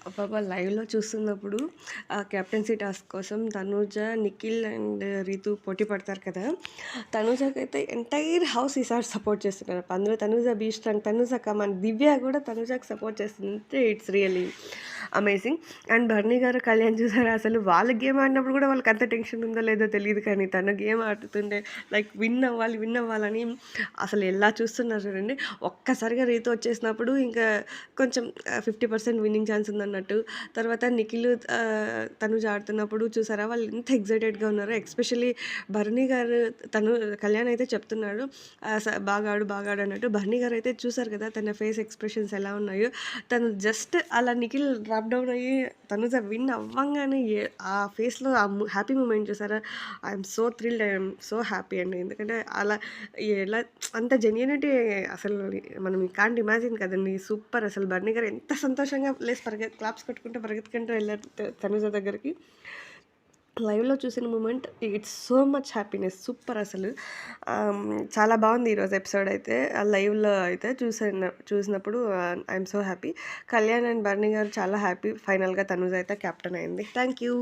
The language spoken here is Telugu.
అబ్బబ్బా! లైవ్‌లో చూస్తున్నప్పుడు కెప్టెన్సీ టాస్క్ కోసం తనూజ, నిఖిల్ అండ్ రితు పోటీ పడతారు కదా! తనూజకైతే ఎంటైర్ హౌస్ ఈసారి సపోర్ట్ చేస్తున్నారు. అందులో తనూజ బీ స్ట్రాంగ్, తనూజ కమాన్, దివ్య కూడా తనూజకి సపోర్ట్ చేస్తుంది. అంటే ఇట్స్ రియల్లీ అమేజింగ్. అండ్ బర్నీ గారు, కళ్యాణ్ చూసారా అసలు వాళ్ళు గేమ్ ఆడినప్పుడు కూడా వాళ్ళకి అంత టెన్షన్ ఉందో లేదో తెలియదు కానీ తను గేమ్ ఆడుతుండే లైక్ విన్ అవ్వాలని అసలు ఎలా చూస్తున్నారు చూడండి. ఒక్కసారిగా రీతు వచ్చేసినప్పుడు ఇంకా కొంచెం 50% విన్నింగ్ ఛాన్స్ ఉందన్నట్టు. తర్వాత నిఖిల్ తనుజ ఆడుతున్నప్పుడు చూసారా వాళ్ళు ఎంత ఎక్సైటెడ్‌గా ఉన్నారో. ఎస్పెషల్లీ భరణి గారు తను కళ్యాణ్ అయితే చెప్తున్నాడు బాగా ఆడు అన్నట్టు. భరణి గారు అయితే చూసారు కదా తన ఫేస్ ఎక్స్‌ప్రెషన్స్ ఎలా ఉన్నాయో. తను జస్ట్ అలా నిఖిల్ డ్రాప్ డౌన్ అయ్యి తనుజ విన్ అవ్వంగానే ఆ ఫేస్‌లో ఆ హ్యాపీ మూమెంట్ చూసారా? I'm so thrilled, I'm so happy అండి. ఎందుకంటే అలా ఎలా అంత జెన్యూనిటీ అసలు మనం కాంట్ ఇమాజిన్ కదండీ. సూపర్ అసలు. బర్నీ గారు ఎంత సంతోషంగా లేసి క్లాప్స్ కొట్టుకుంటూ పరిగెత్తుకుంటూ వెళ్లారు తనుజ దగ్గరికి. లైవ్‌లో చూసిన moment it's so much happiness. Super అసలు. చాలా బాగుంది ఈరోజు ఎపిసోడ్ అయితే. లైవ్‌లో అయితే చూసినప్పుడు I'm so happy. Kalyan and బర్నీ గారు చాలా హ్యాపీ. ఫైనల్‌గా తనుజ అయితే కెప్టెన్ అయింది. Thank you.